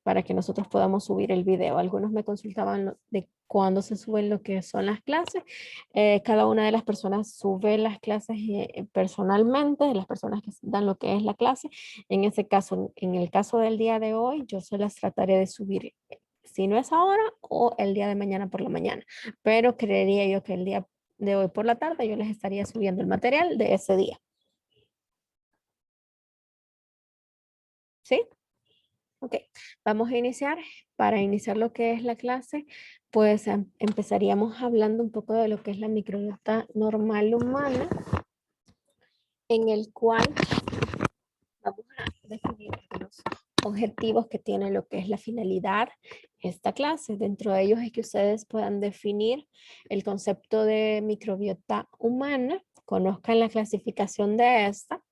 para que nosotros podamos subir el video. Algunos me consultaban de cuándo se suben lo que son las clases. Cada una de las personas sube las clases personalmente, las personas que dan lo que es la clase. En ese caso, en el caso del día de hoy, yo se las trataré de subir, si no es ahora o el día de mañana por la mañana, pero creería yo que el día de hoy por la tarde yo les estaría subiendo el material de ese día. ¿Sí? Ok, vamos a iniciar. Para iniciar lo que es la clase, pues empezaríamos hablando un poco de lo que es la microbiota normal humana, en el cual vamos a definir los objetivos que tiene lo que es la finalidad esta clase. Dentro de ellos es que ustedes puedan definir el concepto de microbiota humana, conozcan la clasificación de esta,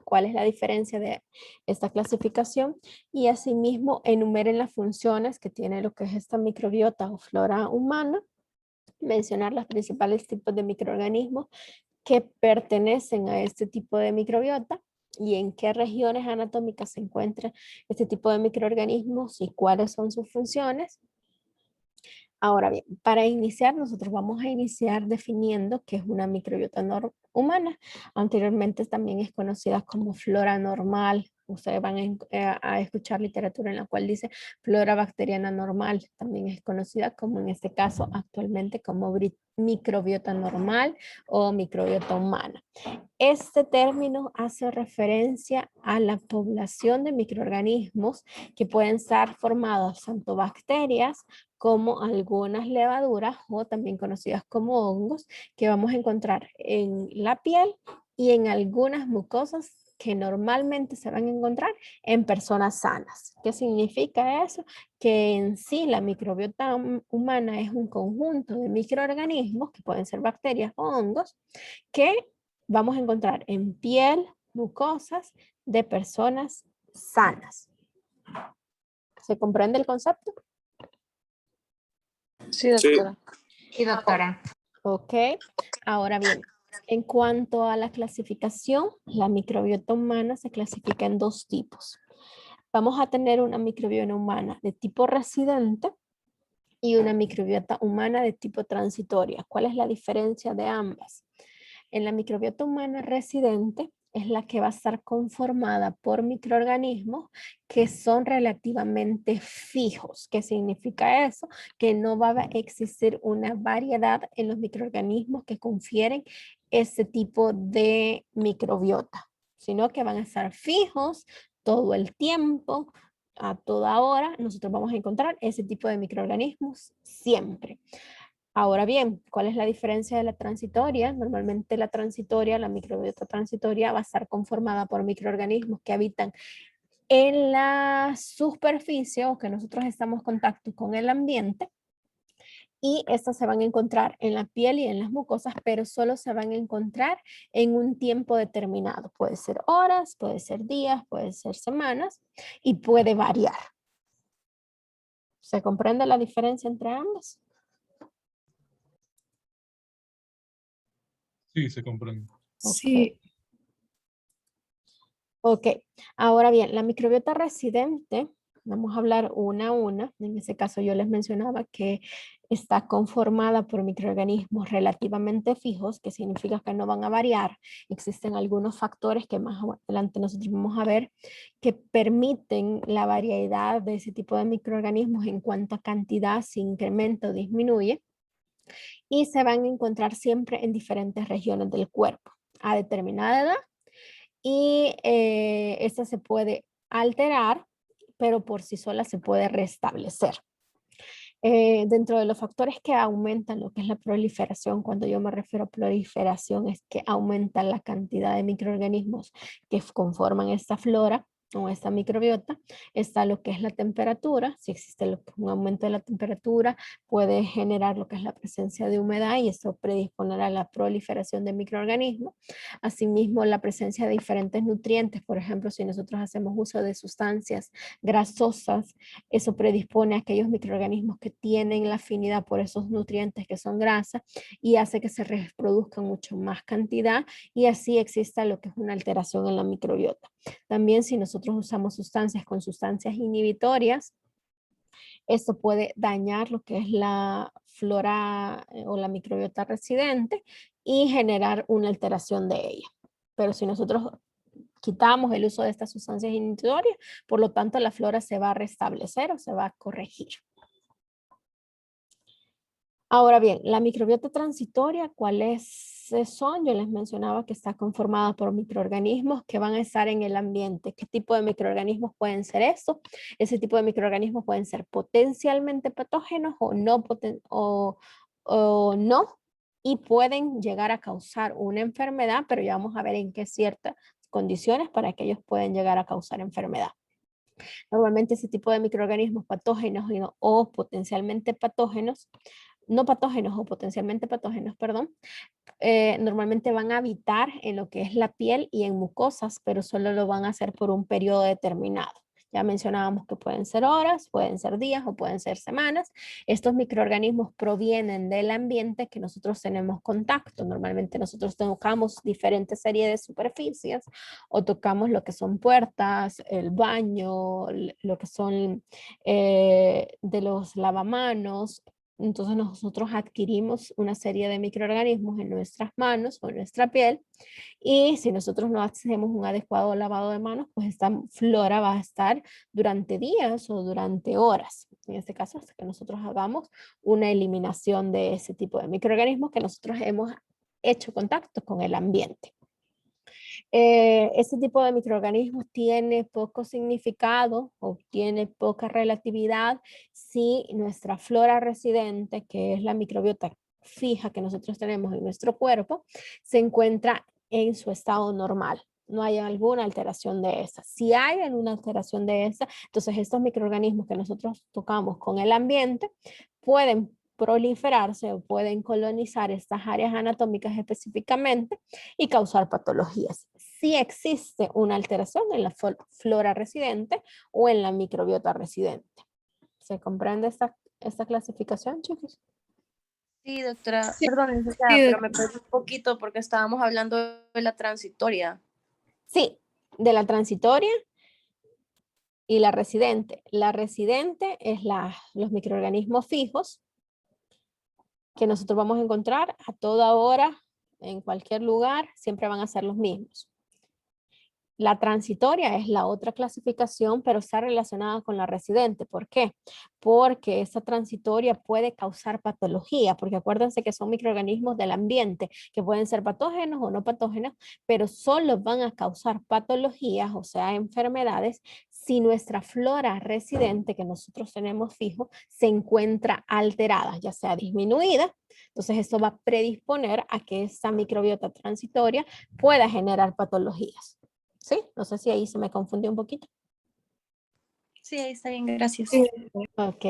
cuál es la diferencia de esta clasificación y asimismo enumeren las funciones que tiene lo que es esta microbiota o flora humana, mencionar los principales tipos de microorganismos que pertenecen a este tipo de microbiota y en qué regiones anatómicas se encuentra este tipo de microorganismos y cuáles son sus funciones. Ahora bien, para iniciar, nosotros vamos a iniciar definiendo qué es una microbiota humana. Anteriormente también es conocida como flora normal. Ustedes van a escuchar literatura en la cual dice flora bacteriana normal. También es conocida como en este caso actualmente como microbiota normal o microbiota humana. Este término hace referencia a la población de microorganismos que pueden estar formados tanto bacterias como algunas levaduras o también conocidas como hongos que vamos a encontrar en la piel y en algunas mucosas que normalmente se van a encontrar en personas sanas. ¿Qué significa eso? Que en sí la microbiota humana es un conjunto de microorganismos que pueden ser bacterias o hongos que vamos a encontrar en piel, mucosas de personas sanas. ¿Se comprende el concepto? Sí, doctora. Sí, doctora. Ok, ahora bien, en cuanto a la clasificación, la microbiota humana se clasifica en dos tipos. Vamos a tener una microbiota humana de tipo residente y una microbiota humana de tipo transitoria. ¿Cuál es la diferencia de ambas? En la microbiota humana residente es la que va a estar conformada por microorganismos que son relativamente fijos. ¿Qué significa eso? Que no va a existir una variedad en los microorganismos que confieren ese tipo de microbiota, sino que van a estar fijos todo el tiempo, a toda hora. Nosotros vamos a encontrar ese tipo de microorganismos siempre. Ahora bien, ¿cuál es la diferencia de la transitoria? Normalmente la transitoria, la microbiota transitoria va a estar conformada por microorganismos que habitan en la superficie o que nosotros estamos en contacto con el ambiente y estas se van a encontrar en la piel y en las mucosas, pero solo se van a encontrar en un tiempo determinado. Puede ser horas, puede ser días, puede ser semanas y puede variar. ¿Se comprende la diferencia entre ambas? Sí, se comprende. Sí. Ok, ahora bien, la microbiota residente, vamos a hablar una a una. En ese caso yo les mencionaba que está conformada por microorganismos relativamente fijos, que significa que no van a variar. Existen algunos factores que más adelante nosotros vamos a ver que permiten la variedad de ese tipo de microorganismos en cuanto a cantidad, si incrementa o disminuye. Y se van a encontrar siempre en diferentes regiones del cuerpo a determinada edad y esta se puede alterar, pero por sí sola se puede restablecer. Dentro de los factores que aumentan lo que es la proliferación, cuando yo me refiero a proliferación, es que aumenta la cantidad de microorganismos que conforman esta flora o esta microbiota. Está lo que es la temperatura. Si existe un aumento de la temperatura, puede generar lo que es la presencia de humedad y esto predisponerá a la proliferación de microorganismos. Asimismo, la presencia de diferentes nutrientes, por ejemplo, si nosotros hacemos uso de sustancias grasosas, eso predispone a aquellos microorganismos que tienen la afinidad por esos nutrientes que son grasas y hace que se reproduzca mucho más cantidad y así exista lo que es una alteración en la microbiota. También si nosotros usamos sustancias con sustancias inhibitorias, Esto puede dañar lo que es la flora o la microbiota residente y generar una alteración de ella. Pero si nosotros quitamos el uso de estas sustancias inhibitorias, por lo tanto la flora se va a restablecer o se va a corregir. Ahora bien, la microbiota transitoria, ¿cuáles son? Yo les mencionaba que está conformada por microorganismos que van a estar en el ambiente. ¿Qué tipo de microorganismos pueden ser estos? Ese tipo de microorganismos pueden ser potencialmente patógenos o no, y pueden llegar a causar una enfermedad, pero ya vamos a ver en qué ciertas condiciones para que ellos pueden llegar a causar enfermedad. Normalmente ese tipo de microorganismos patógenos o potencialmente patógenos, no patógenos o potencialmente patógenos, perdón, normalmente van a habitar en lo que es la piel y en mucosas, pero solo lo van a hacer por un periodo determinado. Ya mencionábamos que pueden ser horas, pueden ser días o pueden ser semanas. Estos microorganismos provienen del ambiente que nosotros tenemos contacto. Normalmente nosotros tocamos diferentes series de superficies o tocamos lo que son puertas, el baño, lo que son de los lavamanos. Entonces nosotros adquirimos una serie de microorganismos en nuestras manos o en nuestra piel, y si nosotros no hacemos un adecuado lavado de manos, pues esta flora va a estar durante días o durante horas. En este caso, hasta que nosotros hagamos una eliminación de ese tipo de microorganismos que nosotros hemos hecho contacto con el ambiente. Este tipo de microorganismos tiene poco significado o tiene poca relatividad si nuestra flora residente, que es la microbiota fija que nosotros tenemos en nuestro cuerpo, se encuentra en su estado normal. No hay alguna alteración de esa. Si hay alguna alteración de esa, entonces estos microorganismos que nosotros tocamos con el ambiente pueden proliferarse o pueden colonizar estas áreas anatómicas específicamente y causar patologías. Si existe una alteración en la flora residente o en la microbiota residente. ¿Se comprende esta clasificación, chicos? Sí, doctora, Sí, perdón, licenciada, sí, pero me perdí un poquito porque estábamos hablando de la transitoria. Sí, de la transitoria y la residente. La residente es los microorganismos fijos que nosotros vamos a encontrar a toda hora, en cualquier lugar, siempre van a ser los mismos. La transitoria es la otra clasificación, pero está relacionada con la residente. ¿Por qué? Porque esa transitoria puede causar patología, porque acuérdense que son microorganismos del ambiente que pueden ser patógenos o no patógenos, pero solo van a causar patologías, o sea, enfermedades, si nuestra flora residente que nosotros tenemos fijo se encuentra alterada, ya sea disminuida. Entonces, esto va a predisponer a que esa microbiota transitoria pueda generar patologías. ¿Sí? No sé si ahí se me confundió un poquito. Sí, ahí está bien, gracias. sí. Ok.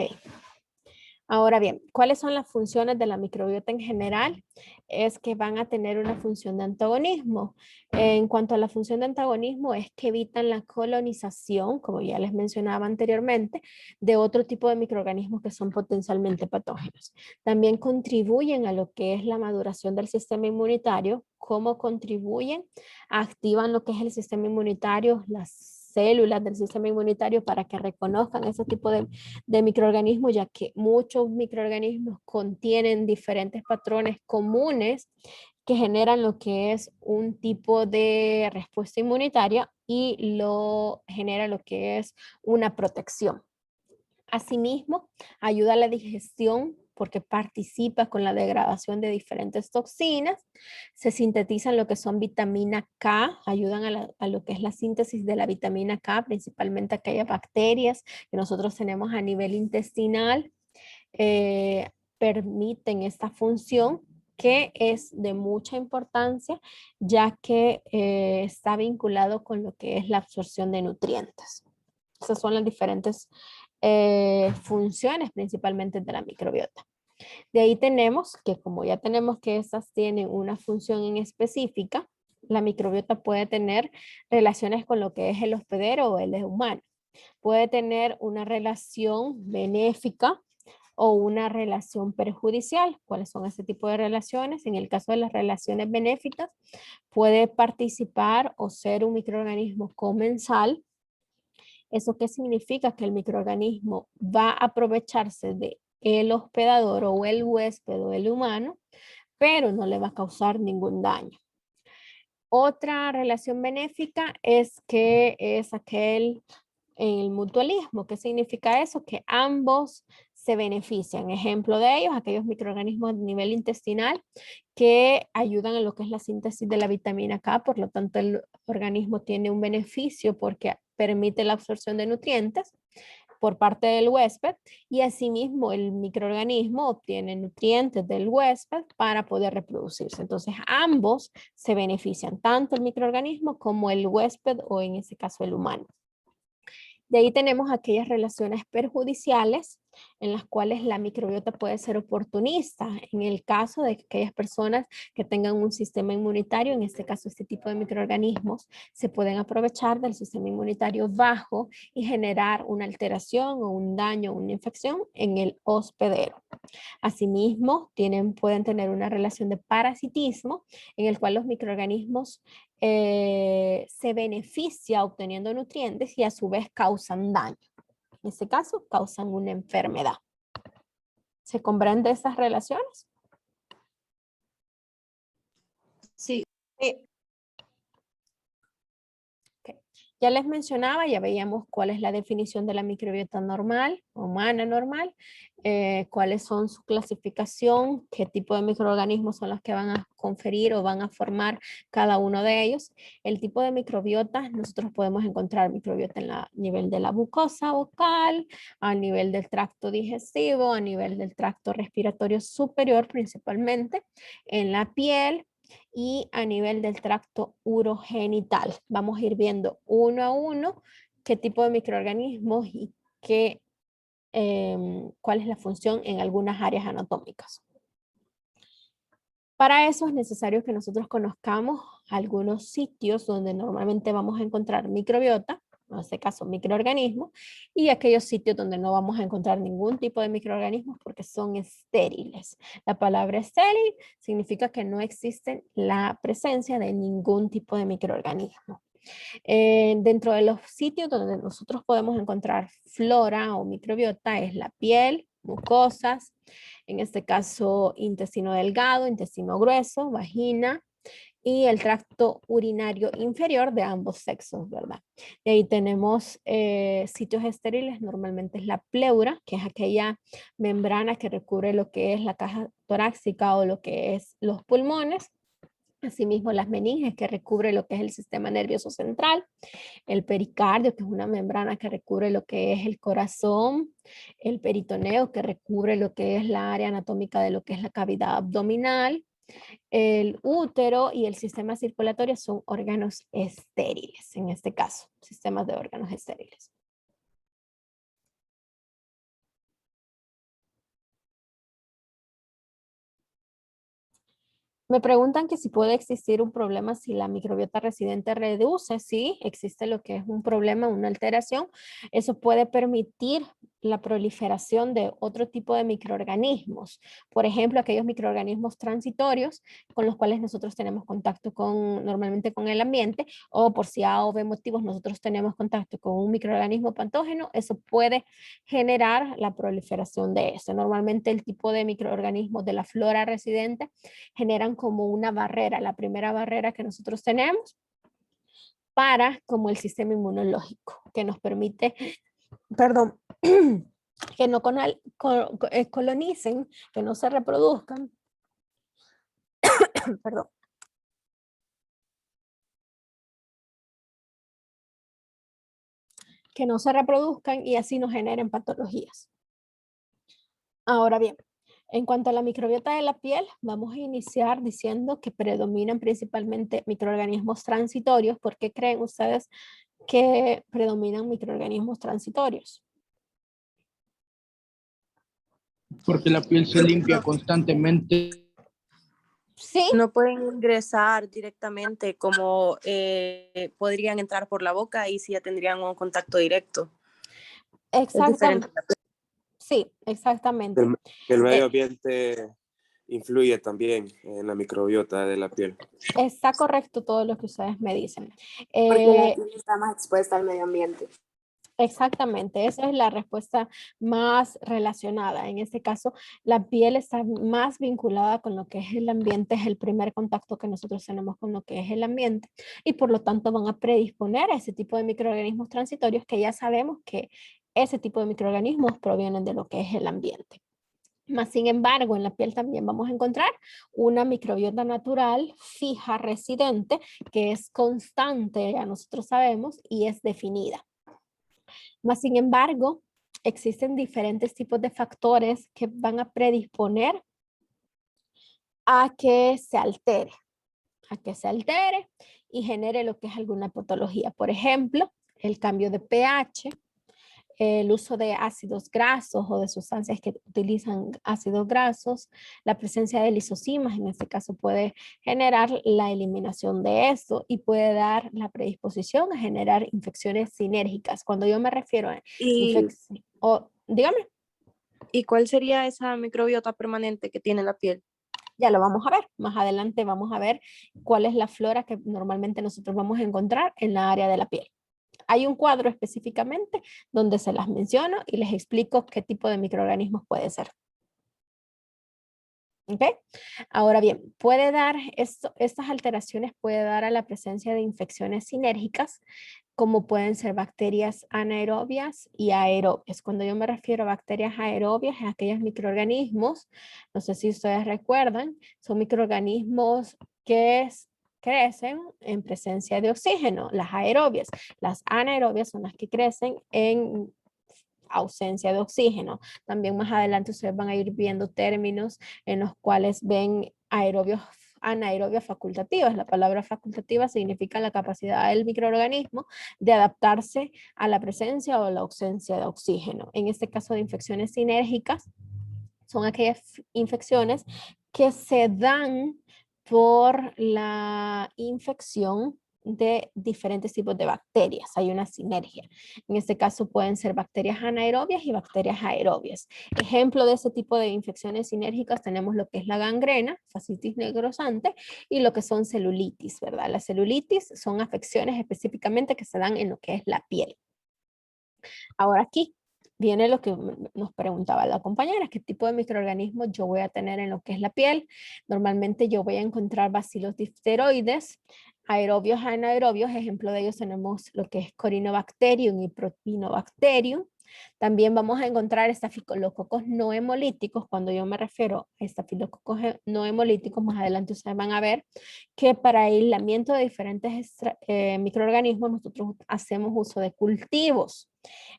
Ahora bien, ¿cuáles son las funciones de la microbiota en general? Es que van a tener una función de antagonismo. En cuanto a la función de antagonismo, es que evitan la colonización, como ya les mencionaba anteriormente, de otro tipo de microorganismos que son potencialmente patógenos. También contribuyen a lo que es la maduración del sistema inmunitario. ¿Cómo contribuyen? Activan lo que es el sistema inmunitario, las células del sistema inmunitario para que reconozcan ese tipo de microorganismos, ya que muchos microorganismos contienen diferentes patrones comunes que generan lo que es un tipo de respuesta inmunitaria y lo genera lo que es una protección. Asimismo, ayuda a la digestión porque participa con la degradación de diferentes toxinas. Se sintetizan lo que son vitamina K, ayudan a lo que es la síntesis de la vitamina K, principalmente aquellas bacterias que nosotros tenemos a nivel intestinal. Permiten esta función que es de mucha importancia, ya que está vinculado con lo que es la absorción de nutrientes. Esas son las diferentes funciones principalmente de la microbiota. De ahí tenemos que, como ya tenemos que estas tienen una función en específica, la microbiota puede tener relaciones con lo que es el hospedero o el humano. Puede tener una relación benéfica o una relación perjudicial. ¿Cuáles son ese tipo de relaciones? En el caso de las relaciones benéficas, puede participar o ser un microorganismo comensal ¿Eso qué significa? Que el microorganismo va a aprovecharse de el hospedador o el huésped o el humano, pero no le va a causar ningún daño. Otra relación benéfica es que es el mutualismo. ¿Qué significa eso? Que ambos se benefician. Ejemplo de ellos, aquellos microorganismos a nivel intestinal que ayudan en lo que es la síntesis de la vitamina K, por lo tanto el organismo tiene un beneficio porque permite la absorción de nutrientes por parte del huésped y asimismo el microorganismo obtiene nutrientes del huésped para poder reproducirse. Entonces ambos se benefician, tanto el microorganismo como el huésped o en ese caso el humano. De ahí tenemos aquellas relaciones perjudiciales en las cuales la microbiota puede ser oportunista. En el caso de aquellas personas que tengan un sistema inmunitario, en este caso este tipo de microorganismos, se pueden aprovechar del sistema inmunitario bajo y generar una alteración o un daño o una infección en el hospedero. Asimismo, pueden tener una relación de parasitismo en el cual los microorganismos se benefician obteniendo nutrientes y a su vez causan daño. En este caso, causan una enfermedad. ¿Se comprende esas relaciones? Sí. Ya les mencionaba, ya veíamos cuál es la definición de la microbiota normal, humana normal, cuáles son su clasificación, qué tipo de microorganismos son los que van a conferir o van a formar cada uno de ellos. El tipo de microbiota, nosotros podemos encontrar microbiota a nivel de la mucosa vocal, a nivel del tracto digestivo, a nivel del tracto respiratorio superior principalmente, en la piel, y a nivel del tracto urogenital. Vamos a ir viendo uno a uno qué tipo de microorganismos y cuál es la función en algunas áreas anatómicas. Para eso es necesario que nosotros conozcamos algunos sitios donde normalmente vamos a encontrar microbiota, en este caso microorganismos, y aquellos sitios donde no vamos a encontrar ningún tipo de microorganismos porque son estériles. La palabra estéril significa que no existe la presencia de ningún tipo de microorganismo. Dentro de los sitios donde nosotros podemos encontrar flora o microbiota es la piel, mucosas, en este caso intestino delgado, intestino grueso, vagina, y el tracto urinario inferior de ambos sexos, ¿verdad? Y ahí tenemos sitios estériles, normalmente es la pleura, que es aquella membrana que recubre lo que es la caja torácica o lo que es los pulmones. Asimismo, las meninges, que recubre lo que es el sistema nervioso central, el pericardio, que es una membrana que recubre lo que es el corazón, el peritoneo, que recubre lo que es la área anatómica de lo que es la cavidad abdominal, el útero y el sistema circulatorio son órganos estériles, en este caso, sistemas de órganos estériles. Me preguntan que si puede existir un problema si la microbiota residente reduce. Sí, existe lo que es un problema, una alteración. Eso puede permitir la proliferación de otro tipo de microorganismos. Por ejemplo, aquellos microorganismos transitorios con los cuales nosotros tenemos contacto normalmente con el ambiente, o por si A o B motivos nosotros tenemos contacto con un microorganismo patógeno, eso puede generar la proliferación de eso. Normalmente el tipo de microorganismos de la flora residente generan como una barrera, la primera barrera que nosotros tenemos para como el sistema inmunológico, que nos permite, perdón, que no colonicen, que no se reproduzcan, perdón, que no se reproduzcan y así no generen patologías. Ahora bien, en cuanto a la microbiota de la piel, vamos a iniciar diciendo que predominan principalmente microorganismos transitorios. ¿Por qué creen ustedes que predominan microorganismos transitorios? Porque la piel se limpia constantemente. Sí. No pueden ingresar directamente como podrían entrar por la boca y sí ya tendrían un contacto directo. Exactamente. Sí, exactamente. El medio ambiente influye también en la microbiota de la piel. Está correcto todo lo que ustedes me dicen. Porque la piel está más expuesta al medio ambiente. Exactamente, esa es la respuesta más relacionada. En este caso, la piel está más vinculada con lo que es el ambiente, es el primer contacto que nosotros tenemos con lo que es el ambiente y por lo tanto van a predisponer a ese tipo de microorganismos transitorios que ya sabemos que ese tipo de microorganismos provienen de lo que es el ambiente. Más sin embargo, en la piel también vamos a encontrar una microbiota natural fija, residente, que es constante, ya nosotros sabemos, y es definida. Más sin embargo, existen diferentes tipos de factores que van a predisponer a que se altere, y genere lo que es alguna patología. Por ejemplo, el cambio de pH, el uso de ácidos grasos o de sustancias que utilizan ácidos grasos, la presencia de lisosimas, en este caso puede generar la eliminación de esto y puede dar la predisposición a generar infecciones sinérgicas. Cuando yo me refiero a infección, dígame. ¿Y cuál sería esa microbiota permanente que tiene la piel? Ya lo vamos a ver. Más adelante vamos a ver cuál es la flora que normalmente nosotros vamos a encontrar en la área de la piel. Hay un cuadro específicamente donde se las menciono y les explico qué tipo de microorganismos puede ser. ¿Ok? Ahora bien, estas alteraciones puede dar a la presencia de infecciones sinérgicas, como pueden ser bacterias anaerobias y aerobias. Cuando yo me refiero a bacterias aerobias, es aquellos microorganismos, no sé si ustedes recuerdan, son microorganismos que crecen en presencia de oxígeno, las aerobias. Las anaerobias son las que crecen en ausencia de oxígeno. También más adelante ustedes van a ir viendo términos en los cuales ven anaerobias facultativas. La palabra facultativa significa la capacidad del microorganismo de adaptarse a la presencia o la ausencia de oxígeno. En este caso de infecciones sinérgicas, son aquellas infecciones que se dan por la infección de diferentes tipos de bacterias. Hay una sinergia. En este caso pueden ser bacterias anaerobias y bacterias aerobias. Ejemplo de ese tipo de infecciones sinérgicas tenemos lo que es la gangrena, fascitis necrosante, y lo que son celulitis, ¿verdad? Las celulitis son afecciones específicamente que se dan en lo que es la piel. Ahora aquí viene lo que nos preguntaba la compañera, qué tipo de microorganismos yo voy a tener en lo que es la piel. Normalmente yo voy a encontrar bacilos difteroides, aerobios, anaerobios. Ejemplo de ellos tenemos lo que es Corynebacterium y Propionibacterium. También vamos a encontrar estafilococos no hemolíticos. Cuando yo me refiero a estafilococos no hemolíticos, más adelante ustedes van a ver que para aislamiento de diferentes microorganismos nosotros hacemos uso de cultivos.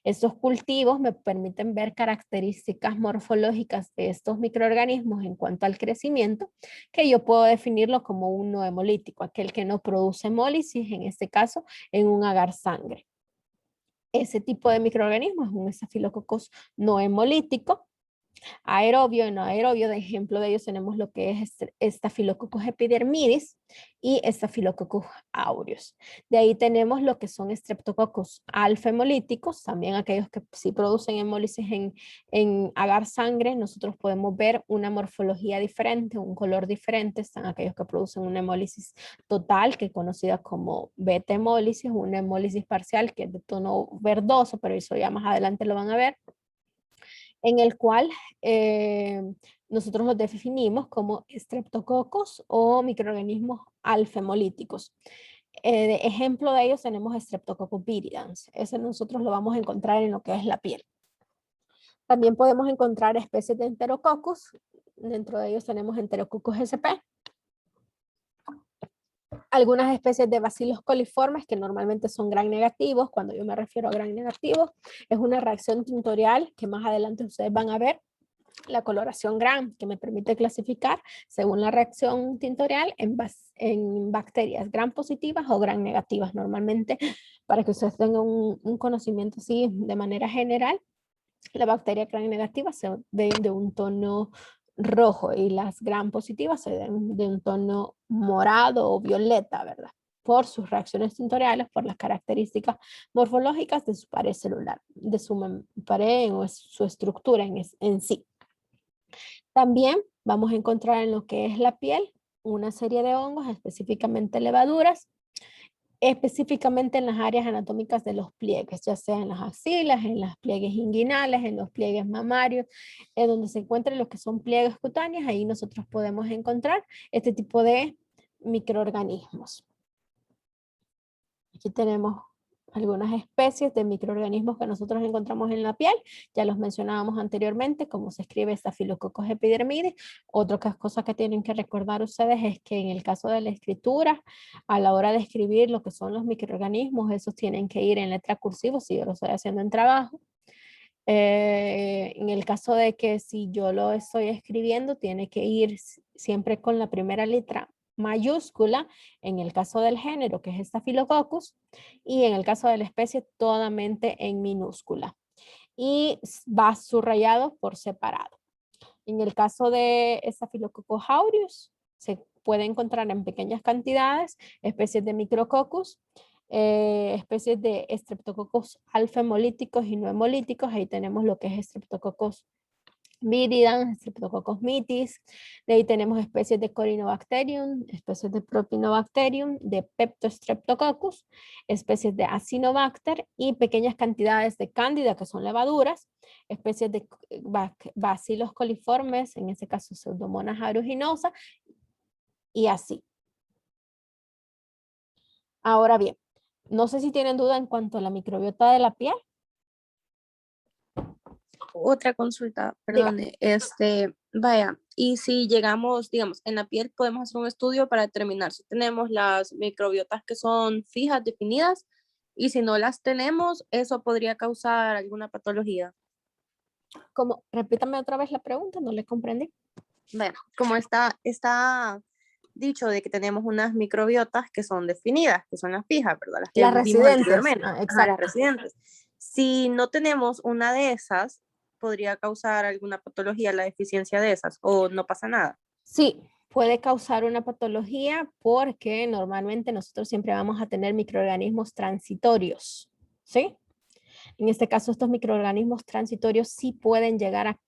Estos cultivos me permiten ver características morfológicas de estos microorganismos en cuanto al crecimiento, que yo puedo definirlo como un no hemolítico, aquel que no produce hemólisis, en este caso en un agar sangre. Ese tipo de microorganismo es un estafilococcus no hemolítico. Aerobio y no aerobio, de ejemplo de ellos tenemos lo que es Staphylococcus epidermidis y Staphylococcus aureus. De ahí tenemos lo que son Streptococcus alfa hemolíticos, también aquellos que sí producen hemólisis en agar sangre. Nosotros podemos ver una morfología diferente, un color diferente. Están aquellos que producen una hemólisis total, que es conocida como beta hemólisis, una hemólisis parcial que es de tono verdoso, pero eso ya más adelante lo van a ver, en el cual nosotros los definimos como estreptococos o microorganismos alfa-hemolíticos. De ejemplo de ellos tenemos Streptococcus viridans. Ese nosotros lo vamos a encontrar en lo que es la piel. También podemos encontrar especies de Enterococcus. Dentro de ellos tenemos Enterococcus sp. Algunas especies de bacilos coliformes que normalmente son gram negativos. Cuando yo me refiero a gram negativos, es una reacción tintorial que más adelante ustedes van a ver la coloración gram, que me permite clasificar según la reacción tintorial en bacterias gram positivas o gram negativas. Normalmente, para que ustedes tengan un conocimiento así de manera general, la bacteria gram negativa se ven de un tono rojo y las gram positivas se ven de un tono morado o violeta, ¿verdad? Por sus reacciones tintoriales, por las características morfológicas de su pared celular, de su pared o su estructura en sí. También vamos a encontrar en lo que es la piel una serie de hongos, específicamente levaduras, específicamente en las áreas anatómicas de los pliegues, ya sea en las axilas, en los pliegues inguinales, en los pliegues mamarios, en donde se encuentran los que son pliegues cutáneos, ahí nosotros podemos encontrar este tipo de microorganismos. Aquí tenemos algunas especies de microorganismos que nosotros encontramos en la piel, ya los mencionábamos anteriormente, como se escribe Staphylococcus epidermidis. Otra cosa que tienen que recordar ustedes es que en el caso de la escritura, a la hora de escribir lo que son los microorganismos, esos tienen que ir en letra cursiva, si yo lo estoy haciendo en trabajo. En el caso de que si yo lo estoy escribiendo, tiene que ir siempre con la primera letra mayúscula, en el caso del género, que es Staphylococcus, y en el caso de la especie, totalmente en minúscula. Y va subrayado por separado. En el caso de Staphylococcus aureus, se puede encontrar en pequeñas cantidades especies de Micrococcus, especies de Streptococcus alfa hemolíticos y no hemolíticos. Ahí tenemos lo que es Streptococcus viridans, Streptococcus mitis. De ahí tenemos especies de Corynebacterium, especies de Propionibacterium, de Peptostreptococcus, especies de Acinetobacter y pequeñas cantidades de Cándida, que son levaduras, especies de Bacillus coliformes, en este caso Pseudomonas aeruginosa, y así. Ahora bien, no sé si tienen duda en cuanto a la microbiota de la piel. Otra consulta, perdone, vaya, y si llegamos, digamos, en la piel podemos hacer un estudio para determinar si tenemos las microbiotas que son fijas, definidas, y si no las tenemos, eso podría causar alguna patología. Como, repítame otra vez la pregunta, no le comprendí. Bueno, como está dicho de que tenemos unas microbiotas que son definidas, que son las fijas, ¿verdad? Las que Las vimos residentes, anteriormente. ah, Ajá, exacto. las residentes. Si no tenemos una de esas, podría causar alguna patología la deficiencia de esas o no pasa nada. Sí, puede causar una patología porque normalmente nosotros siempre vamos a tener microorganismos transitorios, ¿sí? En este caso, estos microorganismos transitorios sí pueden llegar a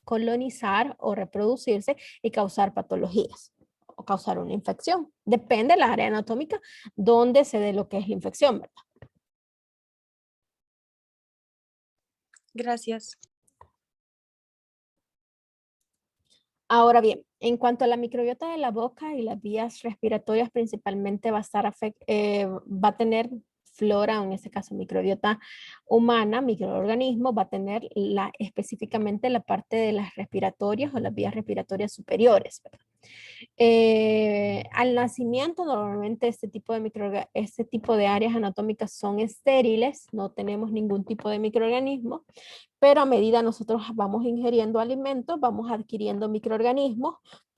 colonizar o reproducirse y causar patologías o causar una infección. Depende de la área anatómica donde se dé lo que es la infección, ¿verdad? Gracias. Ahora bien, en cuanto a la microbiota de la boca y las vías respiratorias, principalmente va a tener flora, o en este caso microbiota humana, microorganismo, va a tener específicamente la parte de las respiratorias o las vías respiratorias superiores, ¿verdad? Al nacimiento, normalmente este tipo de áreas anatómicas son estériles, no tenemos ningún tipo de microorganismo, pero a medida nosotros vamos ingiriendo alimentos, vamos adquiriendo microorganismos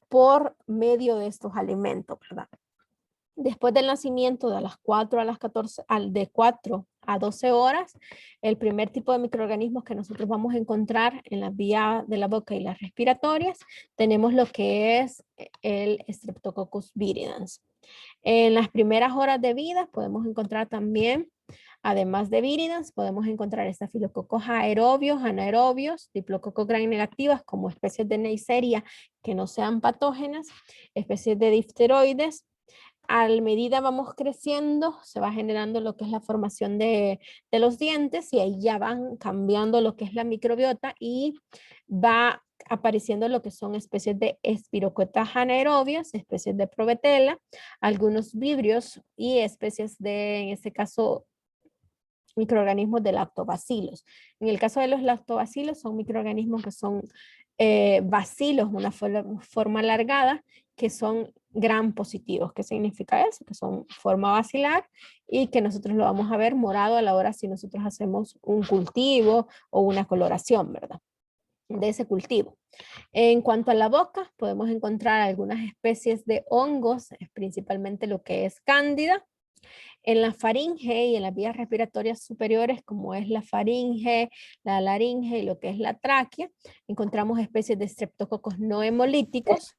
por medio de estos alimentos, ¿verdad? Después del nacimiento de las 4 a las 14, de 4 a 12 horas, el primer tipo de microorganismos que nosotros vamos a encontrar en la vía de la boca y las respiratorias, tenemos lo que es el Streptococcus viridans. En las primeras horas de vida podemos encontrar también, además de viridans, podemos encontrar estafilococos aerobios, anaerobios, diplococos gram negativas como especies de Neisseria que no sean patógenas, especies de difteroides. A medida vamos creciendo, se va generando lo que es la formación de los dientes y ahí ya van cambiando lo que es la microbiota y va apareciendo lo que son especies de espirocotas anaerobias, especies de Provetella, algunos vibrios y especies de, en este caso, microorganismos de lactobacilos. En el caso de los lactobacilos son microorganismos que son bacilos, una forma alargada, que son gram positivos. ¿Qué significa eso? Que son forma bacilar y que nosotros lo vamos a ver morado a la hora si nosotros hacemos un cultivo o una coloración, ¿verdad? De ese cultivo. En cuanto a la boca, podemos encontrar algunas especies de hongos, principalmente lo que es cándida. En la faringe y en las vías respiratorias superiores, como es la faringe, la laringe y lo que es la tráquea, encontramos especies de streptococos no hemolíticos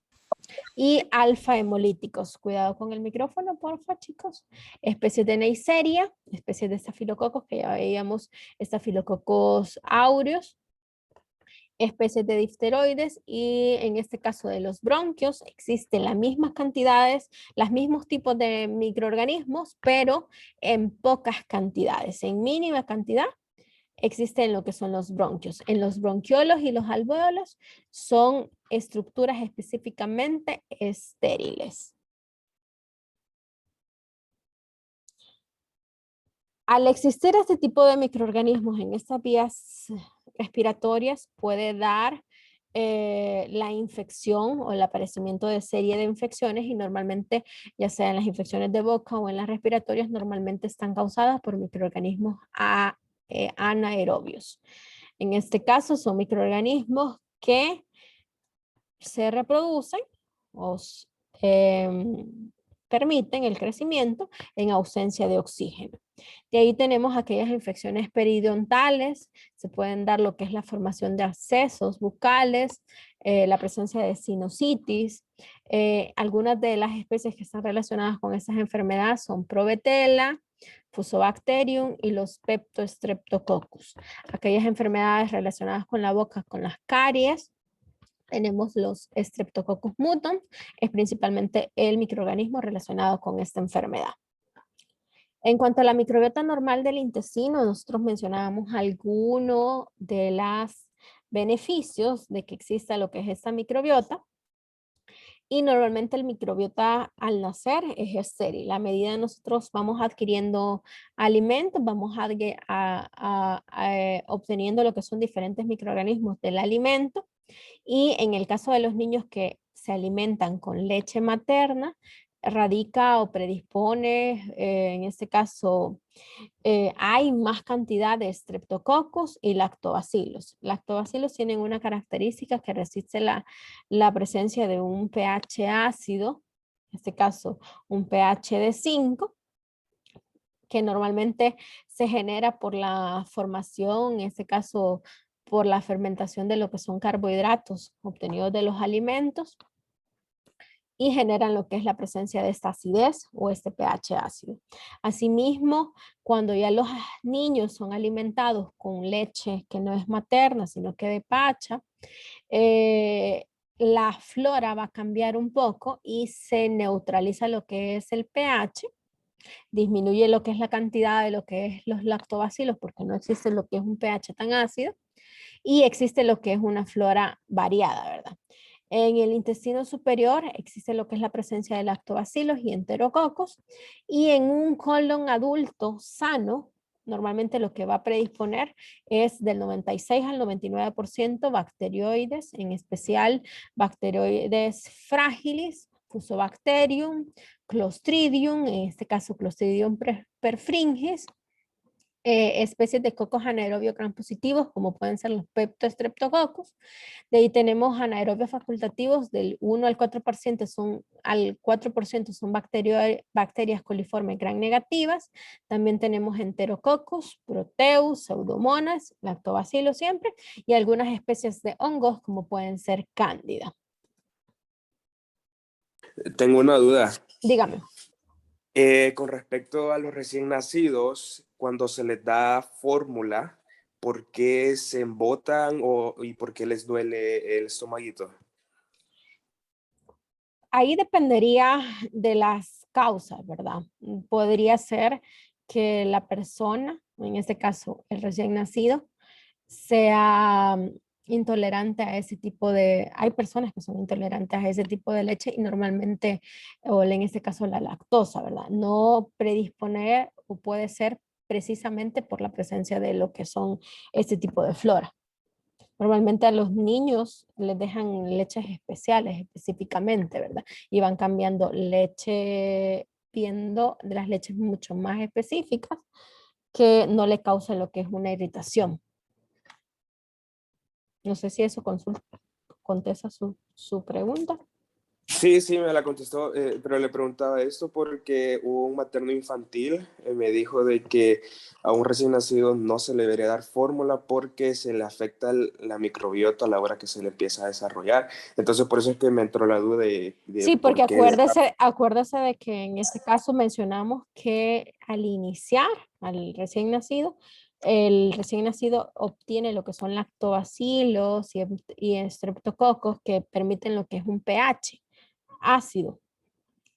y alfa hemolíticos. Cuidado con el micrófono, porfa, chicos. Especies de Neisseria, especies de estafilococos, que ya veíamos, estafilococos aureus, especies de difteroides y en este caso de los bronquios existen las mismas cantidades, los mismos tipos de microorganismos, pero en pocas cantidades, en mínima cantidad existen lo que son los bronquios. En los bronquiolos y los alvéolos son estructuras específicamente estériles. Al existir este tipo de microorganismos en estas vías respiratorias puede dar la infección o el aparecimiento de serie de infecciones y normalmente, ya sea en las infecciones de boca o en las respiratorias, normalmente están causadas por microorganismos anaerobios. En este caso son microorganismos que se reproducen o permiten el crecimiento en ausencia de oxígeno. De ahí tenemos aquellas infecciones periodontales, se pueden dar lo que es la formación de abscesos bucales, la presencia de sinusitis. Algunas de las especies que están relacionadas con estas enfermedades son Probetella, Fusobacterium y los Peptostreptococcus. Aquellas enfermedades relacionadas con la boca, con las caries, tenemos los Streptococcus mutans, es principalmente el microorganismo relacionado con esta enfermedad. En cuanto a la microbiota normal del intestino, nosotros mencionábamos algunos de los beneficios de que exista lo que es esta microbiota. Y normalmente el microbiota al nacer es estéril. A medida que nosotros vamos adquiriendo alimentos, vamos obteniendo lo que son diferentes microorganismos del alimento. Y en el caso de los niños que se alimentan con leche materna, radica o predispone, en este caso, hay más cantidad de Streptococcus y lactobacilos. Lactobacilos tienen una característica que resiste la presencia de un pH ácido, en este caso un pH de 5, que normalmente se genera por la formación, en este caso por la fermentación de lo que son carbohidratos obtenidos de los alimentos y generan lo que es la presencia de esta acidez o este pH ácido. Asimismo, cuando ya los niños son alimentados con leche que no es materna, sino que de pacha, la flora va a cambiar un poco y se neutraliza lo que es el pH, disminuye lo que es la cantidad de lo que es los lactobacilos porque no existe lo que es un pH tan ácido y existe lo que es una flora variada, ¿verdad? En el intestino superior existe lo que es la presencia de lactobacilos y enterococos y en un colon adulto sano, normalmente lo que va a predisponer es del 96 al 99% bacterioides, en especial bacterioides frágiles, Fusobacterium, Clostridium, en este caso Clostridium perfringens, especies de cocos anaerobios gram positivos, como pueden ser los Peptostreptococcus. De ahí tenemos anaerobios facultativos del 1 al 4% son bacterias coliformes gram negativas. También tenemos Enterococcus, Proteus, Pseudomonas, Lactobacillus siempre, y algunas especies de hongos como pueden ser Cándida. Tengo una duda. Dígame. Con respecto a los recién nacidos, cuando se les da fórmula, ¿por qué se embotan y por qué les duele el estomaguito? Ahí dependería de las causas, ¿verdad? Podría ser que la persona, en este caso el recién nacido, sea intolerante a ese tipo de, hay personas que son intolerantes a ese tipo de leche y normalmente, o en este caso la lactosa, ¿verdad? No predisponer o puede ser precisamente por la presencia de lo que son este tipo de flora. Normalmente a los niños les dejan leches especiales específicamente, ¿verdad? Y van cambiando leche, viendo de las leches mucho más específicas que no le causan lo que es una irritación. No sé si eso contesta su pregunta. Sí, me la contestó, pero le preguntaba esto porque hubo un materno infantil, me dijo de que a un recién nacido no se le debería dar fórmula porque se le afecta la microbiota a la hora que se le empieza a desarrollar. Entonces, por eso es que me entró la duda de Sí, porque por qué. acuérdese de que en este caso mencionamos que al iniciar al recién nacido el recién nacido obtiene lo que son lactobacilos y estreptococos que permiten lo que es un pH ácido.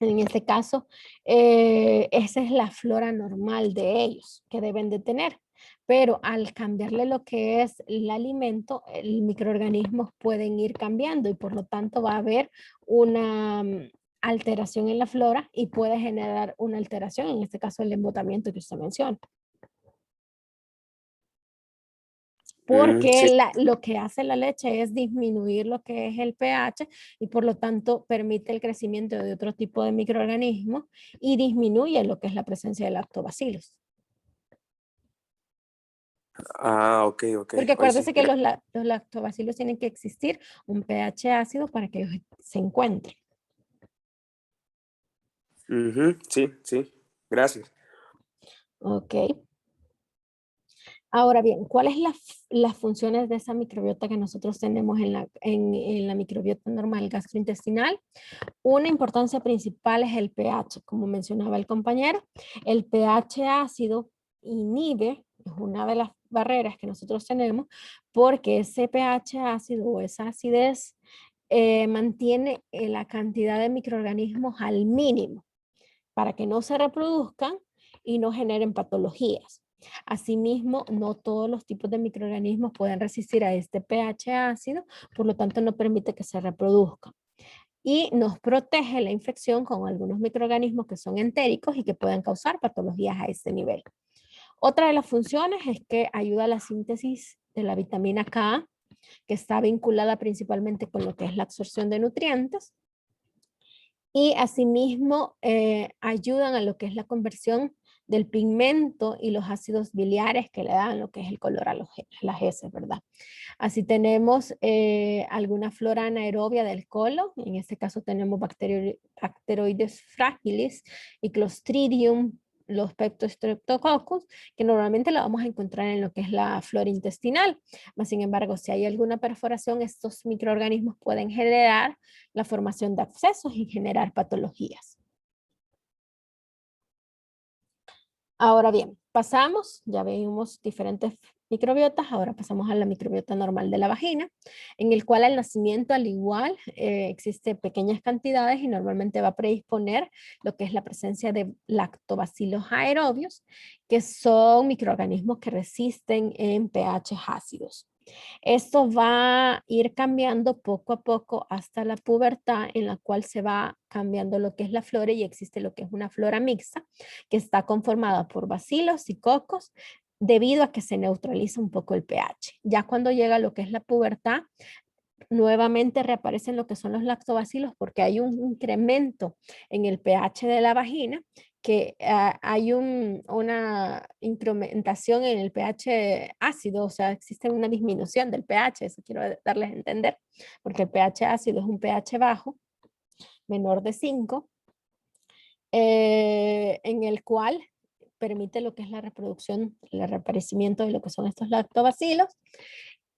En este caso, esa es la flora normal de ellos que deben de tener. Pero al cambiarle lo que es el alimento, el microorganismos pueden ir cambiando y por lo tanto va a haber una alteración en la flora y puede generar una alteración, en este caso el embotamiento que usted menciona. Porque Sí. lo que hace la leche es disminuir lo que es el pH y por lo tanto permite el crecimiento de otro tipo de microorganismos y disminuye lo que es la presencia de lactobacilos. Ah, ok, ok. Porque Hoy sí. acuérdese que los lactobacilos tienen que existir un pH ácido para que ellos se encuentren. Ujú, sí, sí. Gracias. Ok. Ahora bien, ¿cuáles las funciones de esa microbiota que nosotros tenemos en la microbiota normal gastrointestinal? Una importancia principal es el pH, como mencionaba el compañero. El pH ácido inhibe, es una de las barreras que nosotros tenemos, porque ese pH ácido o esa acidez mantiene la cantidad de microorganismos al mínimo para que no se reproduzcan y no generen patologías. Asimismo, no todos los tipos de microorganismos pueden resistir a este pH ácido, por lo tanto no permite que se reproduzcan. Y nos protege la infección con algunos microorganismos que son entéricos y que pueden causar patologías a este nivel. Otra de las funciones es que ayuda a la síntesis de la vitamina K, que está vinculada principalmente con lo que es la absorción de nutrientes. Y asimismo ayudan a lo que es la conversión del pigmento y los ácidos biliares que le dan lo que es el color a las heces, ¿verdad? Así tenemos alguna flora anaerobia del colon, en este caso tenemos Bacteroides fragilis y Clostridium, los Pectostreptococcus, que normalmente lo vamos a encontrar en lo que es la flora intestinal. Sin embargo, si hay alguna perforación, estos microorganismos pueden generar la formación de abscesos y generar patologías. Ahora bien, pasamos, ya vimos diferentes microbiotas, ahora pasamos a la microbiota normal de la vagina, en el cual al nacimiento al igual existe pequeñas cantidades y normalmente va a predisponer lo que es la presencia de lactobacilos aerobios, que son microorganismos que resisten en pH ácidos. Esto va a ir cambiando poco a poco hasta la pubertad, en la cual se va cambiando lo que es la flora y existe lo que es una flora mixta, que está conformada por bacilos y cocos, debido a que se neutraliza un poco el pH. Ya cuando llega lo que es la pubertad, nuevamente reaparecen lo que son los lactobacilos porque hay un incremento en el pH de la vagina, que hay una incrementación en el pH ácido, o sea, existe una disminución del pH, eso quiero darles a entender, porque el pH ácido es un pH bajo, menor de 5, en el cual permite lo que es la reproducción, el reaparecimiento de lo que son estos lactobacilos,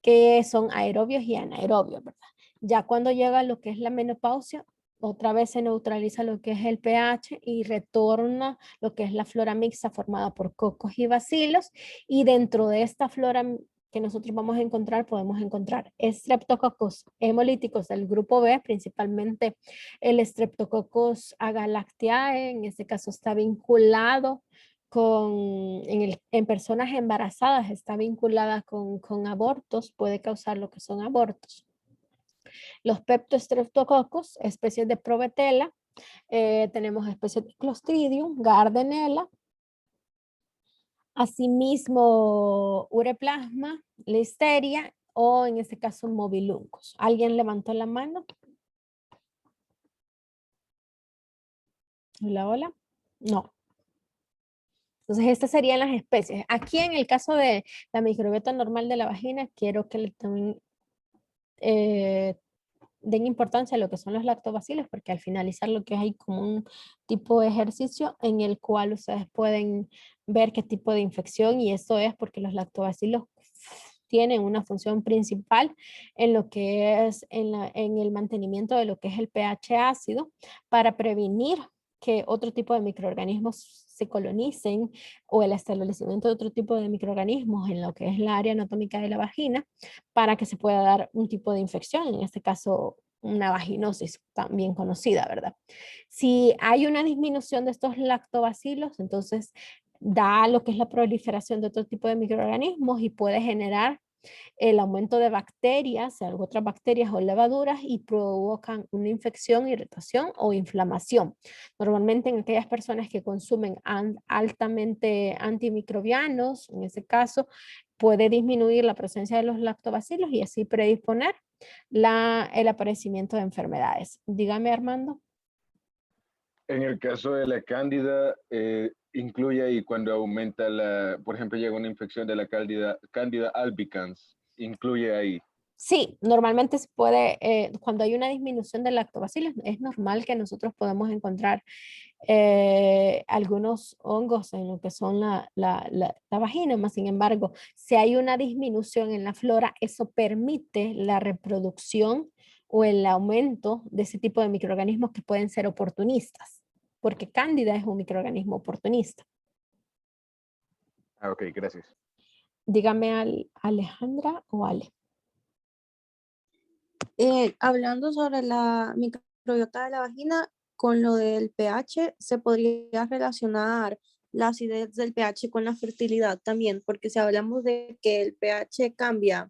que son aerobios y anaerobios, ¿verdad? Ya cuando llega lo que es la menopausia, otra vez se neutraliza lo que es el pH y retorna lo que es la flora mixta formada por cocos y bacilos, y dentro de esta flora que nosotros vamos a encontrar, podemos encontrar Streptococcus hemolíticos del grupo B, principalmente el Streptococcus agalactiae, en este caso está vinculado en personas embarazadas, está vinculada con abortos, puede causar lo que son abortos. Los Peptostreptococcus, especies de Provetella, tenemos especies de Clostridium, Gardnerella, asimismo Ureplasma, Listeria o en este caso Mobiluncus. ¿Alguien levantó la mano? Hola, hola. No. Entonces, estas serían las especies. Aquí en el caso de la microbiota normal de la vagina, quiero que le tomen, den importancia a lo que son los lactobacilos, porque al finalizar lo que hay como un tipo de ejercicio en el cual ustedes pueden ver qué tipo de infección, y esto es porque los lactobacilos tienen una función principal en lo que es en el mantenimiento de lo que es el pH ácido para prevenir que otro tipo de microorganismos se colonicen o el establecimiento de otro tipo de microorganismos en lo que es la área anatómica de la vagina para que se pueda dar un tipo de infección, en este caso una vaginosis también conocida, ¿verdad? Si hay una disminución de estos lactobacilos, entonces da lo que es la proliferación de otro tipo de microorganismos y puede generar el aumento de bacterias, otras bacterias o levaduras y provocan una infección, irritación o inflamación. Normalmente en aquellas personas que consumen altamente antimicrobianos, en ese caso, puede disminuir la presencia de los lactobacilos y así predisponer el aparecimiento de enfermedades. Dígame, Armando. En el caso de la cándida, incluye ahí cuando aumenta por ejemplo, llega una infección de la cándida albicans, incluye ahí. Sí, normalmente se puede, cuando hay una disminución de lactobacilos, es normal que nosotros podamos encontrar algunos hongos en lo que son la vagina, más sin embargo, si hay una disminución en la flora, eso permite la reproducción o el aumento de ese tipo de microorganismos que pueden ser oportunistas, porque Cándida es un microorganismo oportunista. Ah, ok, gracias. Dígame, Alejandra o Ale. Hablando sobre la microbiota de la vagina, con lo del pH, se podría relacionar la acidez del pH con la fertilidad también, porque si hablamos de que el pH cambia,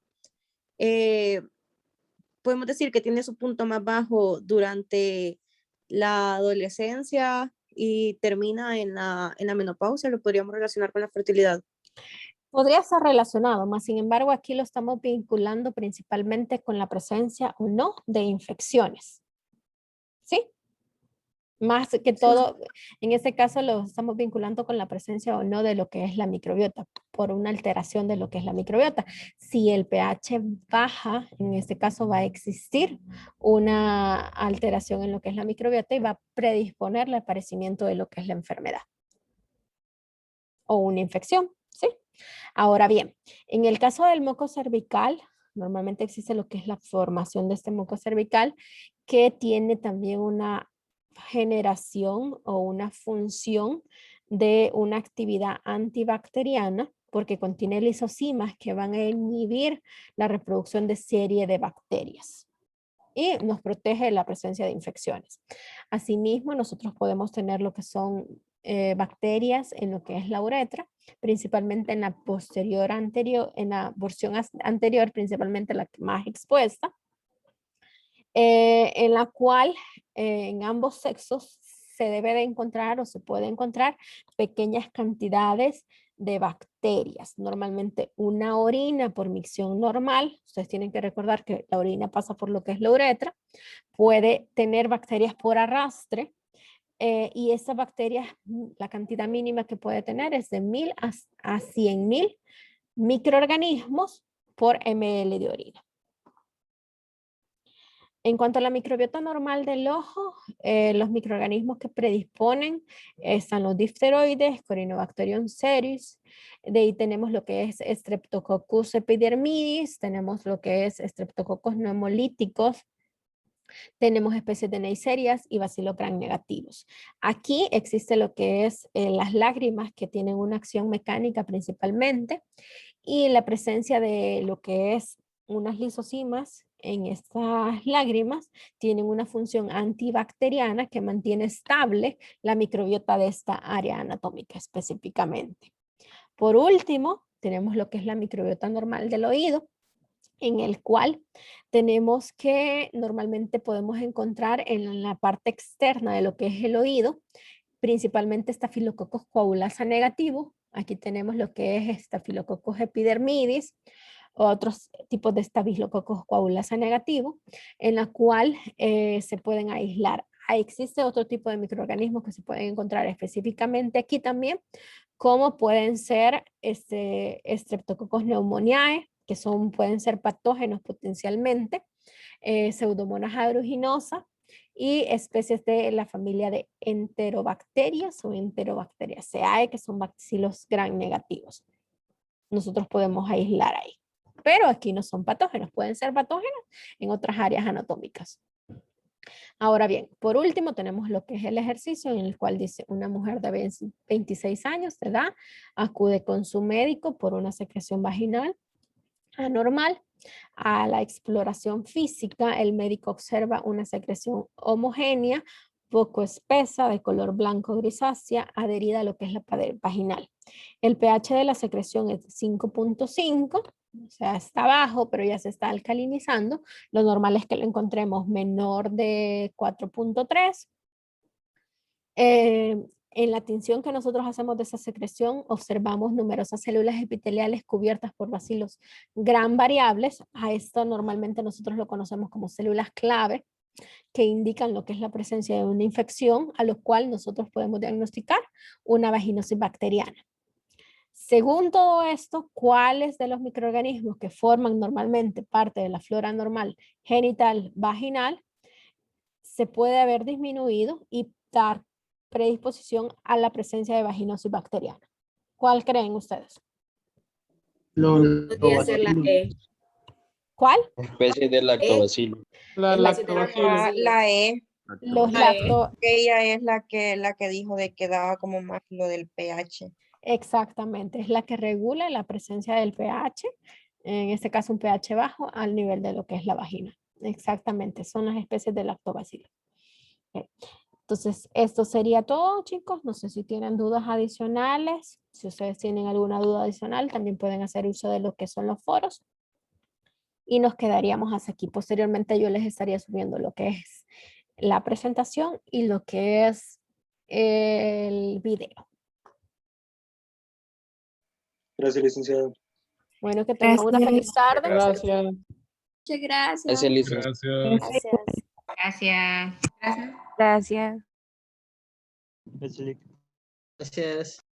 podemos decir que tiene su punto más bajo durante la adolescencia y termina en la menopausia, lo podríamos relacionar con la fertilidad. Podría ser relacionado, más sin embargo aquí lo estamos vinculando principalmente con la presencia o no de infecciones. ¿Sí? Más que todo, en este caso lo estamos vinculando con la presencia o no de lo que es la microbiota, por una alteración de lo que es la microbiota. Si el pH baja, en este caso va a existir una alteración en lo que es la microbiota y va a predisponer el aparecimiento de lo que es la enfermedad o una infección, ¿sí? Ahora bien, en el caso del moco cervical, normalmente existe lo que es la formación de este moco cervical que tiene también una generación o una función de una actividad antibacteriana porque contiene lisocimas que van a inhibir la reproducción de serie de bacterias y nos protege de la presencia de infecciones. Asimismo, nosotros podemos tener lo que son bacterias en lo que es la uretra, principalmente en la posterior anterior, en la porción anterior, principalmente la más expuesta, en la cual en ambos sexos se debe de encontrar o se puede encontrar pequeñas cantidades de bacterias. Normalmente una orina por micción normal, ustedes tienen que recordar que la orina pasa por lo que es la uretra, puede tener bacterias por arrastre y esas bacterias, la cantidad mínima que puede tener es de 1000 a 100.000 microorganismos por ml de orina. En cuanto a la microbiota normal del ojo, los microorganismos que predisponen están los difteroides, Corynebacterium cereus, de ahí tenemos lo que es Streptococcus epidermidis, tenemos lo que es Streptococcus pneumolíticos, tenemos especies de Neisseриas y Bacillus gram negativos. Aquí existe lo que es las lágrimas que tienen una acción mecánica principalmente y la presencia de lo que es unas lisocimas en estas lágrimas tienen una función antibacteriana que mantiene estable la microbiota de esta área anatómica específicamente. Por último, tenemos lo que es la microbiota normal del oído, en el cual tenemos que normalmente podemos encontrar en la parte externa de lo que es el oído, principalmente Staphylococcus coagulasa negativo. Aquí tenemos lo que es Staphylococcus epidermidis, otros tipos de Staphylococcus coagulasa negativo, en la cual se pueden aislar. Ahí existe otro tipo de microorganismos que se pueden encontrar específicamente aquí también, como pueden ser Streptococcus pneumoniae, que pueden ser patógenos potencialmente, Pseudomonas aeruginosa y especies de la familia de enterobacterias o enterobacteriaceae, que son bacilos gram negativos. Nosotros podemos aislar ahí. Pero aquí no son patógenos, pueden ser patógenos en otras áreas anatómicas. Ahora bien, por último tenemos lo que es el ejercicio en el cual dice una mujer de 26 años de edad acude con su médico por una secreción vaginal anormal. A la exploración física, el médico observa una secreción homogénea, poco espesa, de color blanco grisácea, adherida a lo que es la pared vaginal. El pH de la secreción es 5.5, o sea, está bajo, pero ya se está alcalinizando. Lo normal es que lo encontremos menor de 4.3. En la tinción que nosotros hacemos de esa secreción, observamos numerosas células epiteliales cubiertas por bacilos gran variables. A esto normalmente nosotros lo conocemos como células clave, que indican lo que es la presencia de una infección, a lo cual nosotros podemos diagnosticar una vaginosis bacteriana. Según todo esto, ¿cuáles de los microorganismos que forman normalmente parte de la flora normal genital vaginal se puede haber disminuido y dar predisposición a la presencia de vaginosis bacteriana? ¿Cuál creen ustedes? Podría ser la E. ¿Cuál? Especie de lactobacillus. La lactobacillus. La E. Los La E. lacto... Ella es la que dijo de que daba como más lo del pH. Exactamente, es la que regula la presencia del pH, en este caso un pH bajo al nivel de lo que es la vagina. Exactamente, son las especies de lactobacillus. Okay. Entonces, esto sería todo, chicos. No sé si tienen dudas adicionales. Si ustedes tienen alguna duda adicional, también pueden hacer uso de lo que son los foros. Y nos quedaríamos hasta aquí. Posteriormente yo les estaría subiendo lo que es la presentación y lo que es el video. Gracias, licenciado. Bueno, que tengan una feliz tarde. Gracias. Muchas gracias. Ese licenciado. Gracias. Gracias. Gracias. Gracias. Gracias.